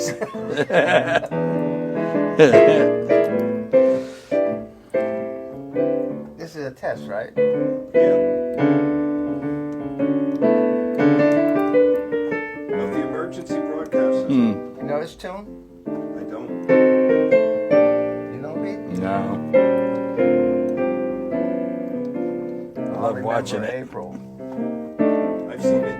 Thanks. This is a test, right? Yeah. Of the emergency broadcast system. You know this tune? I don't. You know Pete? No. I love watching it. April. I've seen it.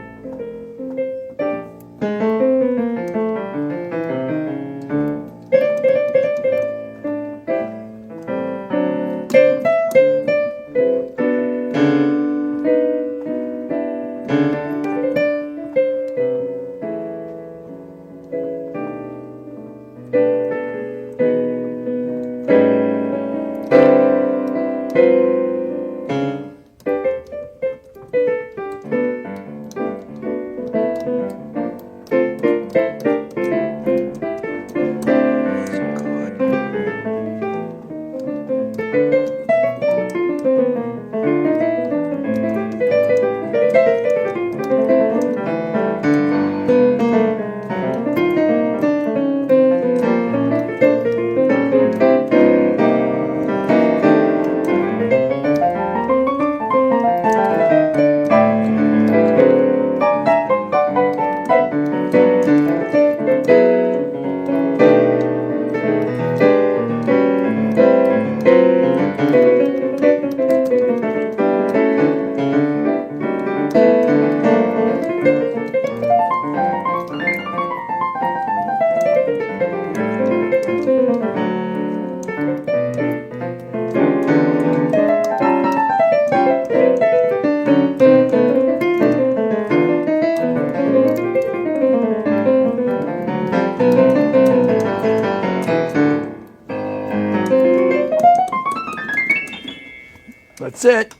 That's it.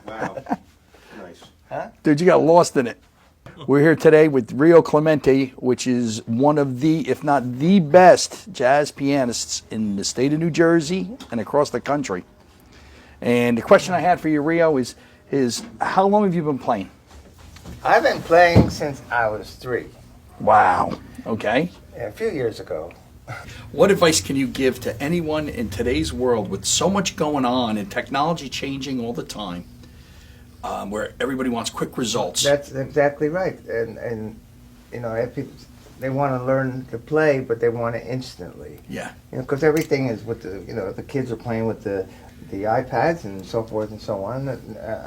Wow. Nice. Dude, you got lost in it. We're here today with Rio Clemente, which is one of the, if not the best jazz pianists in the state of New Jersey and across the country. And the question I had for you, Rio, is how long have you been playing? I've been playing since I was 3. Wow. Okay. A few years ago. What advice can you give to anyone in today's world with so much going on and technology changing all the time, where everybody wants quick results? That's exactly right. And you know, if people, they want to learn to play, but they want it instantly. Yeah. You know, because everything is with the, you know, the kids are playing with the iPads and so forth and so on.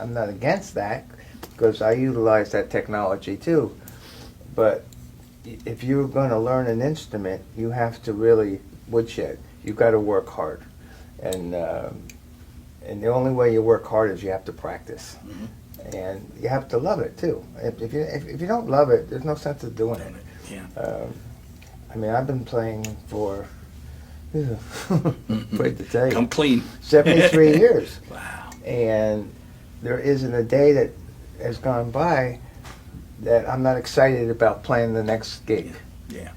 I'm not against that because I utilize that technology too. But if you're going to learn an instrument, you have to really woodshed. You've got to work hard, and the only way you work hard is you have to practice, and you have to love it too. If you don't love it, there's no sense of doing it. Yeah. I mean, I've been playing for, wait to tell you, Come clean. 73 years. Wow. And there isn't a day that has gone by that I'm not excited about playing the next gig. Yeah.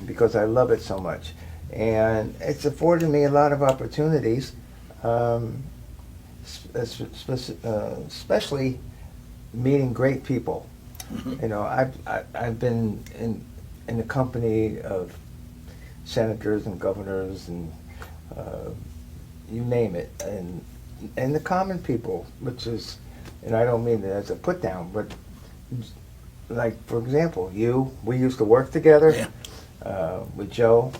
Because I love it so much. And it's afforded me a lot of opportunities, especially meeting great people. You know, I've been in the company of senators and governors and you name it, and the common people, which is, and I don't mean it as a put down, but like, for example, we used to work together with Joe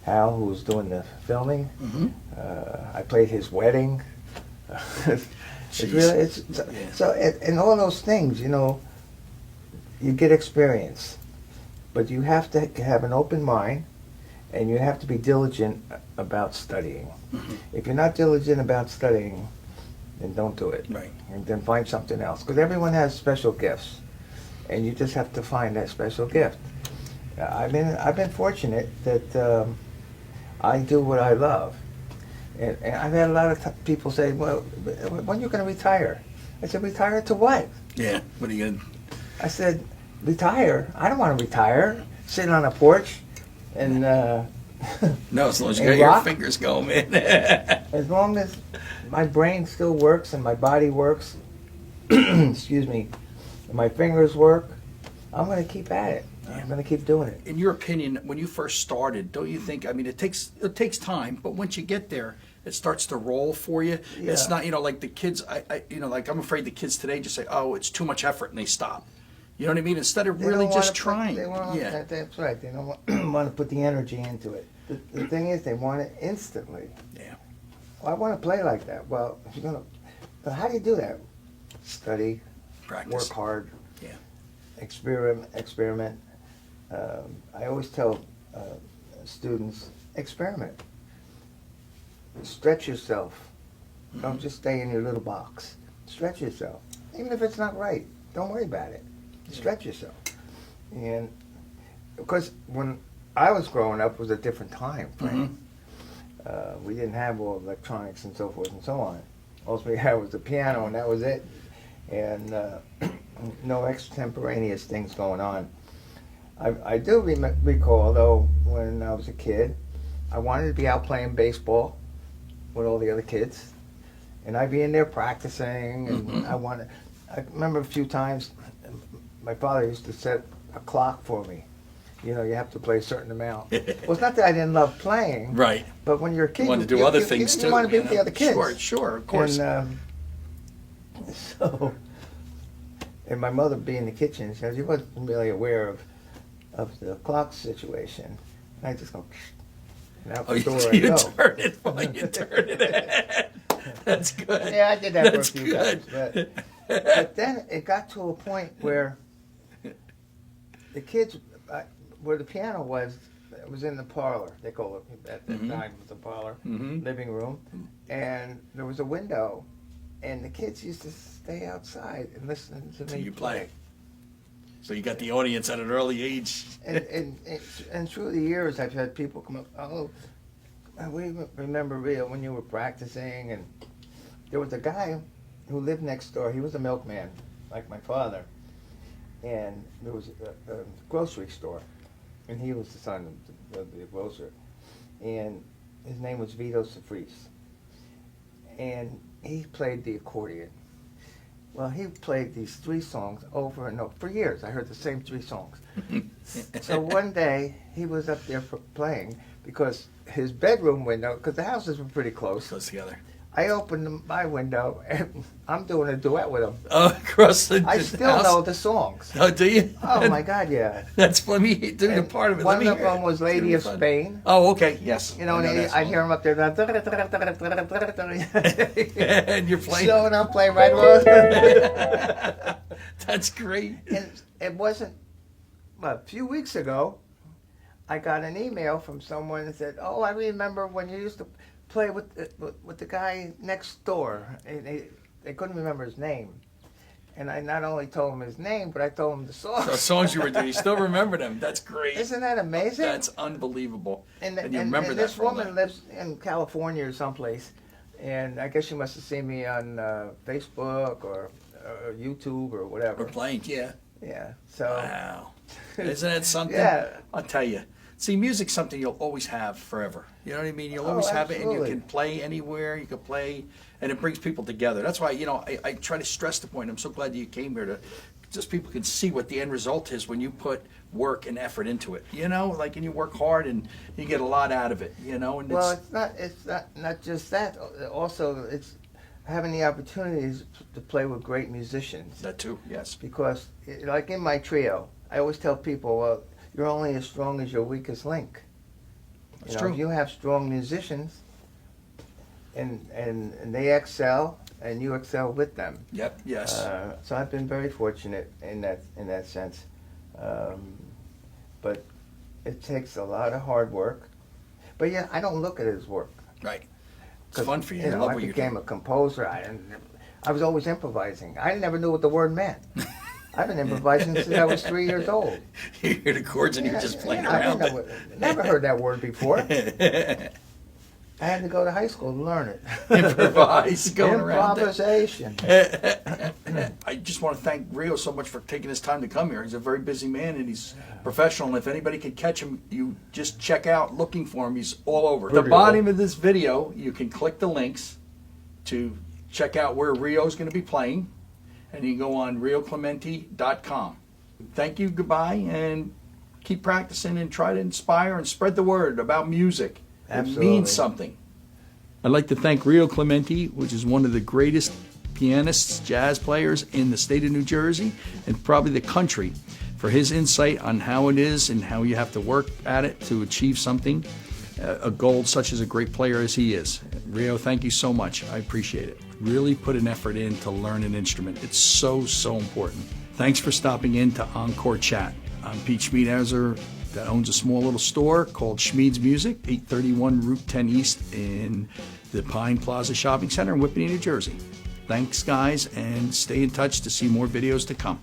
Hal, who was doing the filming. I played his wedding. It's really, so and all those things, you know, you get experience, but you have to have an open mind, and you have to be diligent about studying. If you're not diligent about studying, then don't do it. Right. And then find something else, because everyone has special gifts, and you just have to find that special gift. I've been fortunate that I do what I love, and I've had a lot of people say, "Well, when are you going to retire?" I said, "Retire to what?" Yeah. What are you going to... I said, "Retire? I don't want to retire. Sitting on a porch and No, as long as you and got your rock? fingers going, man. As long as my brain still works and my body works, excuse me, and my fingers work, I'm going to keep at it." I'm going to keep doing it. In your opinion, when you first started, don't you think? I mean, it takes time, but once you get there, it starts to roll for you. Yeah. It's not, like the kids. Like I'm afraid the kids today just say, "Oh, it's too much effort," and they stop. You know what I mean? Instead of They really don't wanna just trying. Yeah, that's right. They don't want to put the energy into it. The thing is, they want it instantly. Yeah. Well, I want to play like that. Well, if you're gonna, but how do you do that? Study, Practice. work hard, Yeah. experiment. I always tell students, experiment. Stretch yourself. Don't just stay in your little box. Stretch yourself. Even if it's not right, don't worry about it. Stretch yourself. And because when I was growing up, it was a different time frame. We didn't have all electronics and so forth and so on. All we had was the piano, and that was it. And no extemporaneous things going on. I do recall, though, when I was a kid, I wanted to be out playing baseball with all the other kids. And I'd be in there practicing, and I remember a few times, my father used to set a clock for me. You have to play a certain amount. Well, it's not that I didn't love playing. Right. But when you're a kid, You want to do other things too. You want to be with the other kids. Sure, of course. And and my mother being in the kitchen, she wasn't really aware of the clock situation. And I just go, and out the door I you go. turn it while you turn it. That's good. Yeah, I did that That's for a few good. times. But then it got to a point where the kids, where the piano was, it was in the parlor. They call it at the time it was the parlor, living room, and there was a window, and the kids used to stay outside and listen to me You play. So you got the audience at an early age. And through the years, I've had people come up. Oh, we remember Rio when you were practicing, and there was a guy who lived next door. He was a milkman, like my father, and there was a grocery store, and he was the son of the grocer, and his name was Vito Sofris, and he played the accordion. Well, he played these 3 songs over and over for years. I heard the same 3 songs. So one day he was up there playing because his bedroom window, because the houses were pretty close. Close together. I opened my window and I'm doing a duet with him. Oh, across the I still house? know the songs. Oh, do you? Oh my God, yeah. Let me do the And part of it. one Let me of hear them it. was It's gonna Lady be of fun. Spain. Oh, okay, yes. You know, and I that I'd song. hear him up there. And you're playing. So, and I'm playing right along. That's great. And it wasn't, a few weeks ago, I got an email from someone that said, "Oh, I remember when you used to play with the guy next door." And they couldn't remember his name. And I not only told him his name, but I told him the song. The songs you were doing, you still remember them. That's great. Isn't that amazing? That's unbelievable. And you remember that this for all woman that. lives in California or someplace, and I guess she must have seen me on Facebook or YouTube or whatever. We're playing, yeah. Yeah. So. Wow. Isn't that something? Yeah. I'll tell you. See, music's something you'll always have forever. You know what I mean? You'll always have it, and you absolutely. can play anywhere. You can play, and it brings people together. That's why, I try to stress the point. I'm so glad that you came here to, just people can see what the end result is when you put work and effort into it. And you work hard, and you get a lot out of it. And Well, it's not just that. Also, it's having the opportunities to play with great musicians. that too. Yes. Because, like in my trio, I always tell people, well, you're only as strong as your weakest link. That's true. If you have strong musicians, and they excel, and you excel with them. Yep. Yes. So I've been very fortunate in that sense. But it takes a lot of hard work. But yeah, I don't look at it as work. Right. It's fun for you. You I know, love I what you're became doing. a composer. I was always improvising. I never knew what the word meant. I've been improvising since I was 3 years old. You hear the chords and you're just playing around. I never heard that word before. I had to go to high school to learn it. Improvise, going around it. Improvisation. I just want to thank Rio so much for taking his time to come here. He's a very busy man and he's professional. And if anybody can catch him, you just check out looking for him. He's all over. At the bottom of this video, you can click the links to check out where Rio's going to be playing. And you can go on rioclemente.com. Thank you, goodbye, and keep practicing and try to inspire and spread the word about music. Absolutely. It means something. I'd like to thank Rio Clemente, which is one of the greatest pianists, jazz players in the state of New Jersey and probably the country, for his insight on how it is and how you have to work at it to achieve something, a goal such as a great player as he is. Rio, thank you so much. I appreciate it. Really put an effort in to learn an instrument. It's so, so important. Thanks for stopping in to Encore Chat. I'm Pete Schmiedhauser, that owns a small little store called Schmied's Music, 831 Route 10 East in the Pine Plaza Shopping Center in Whippany, New Jersey. Thanks, guys, and stay in touch to see more videos to come.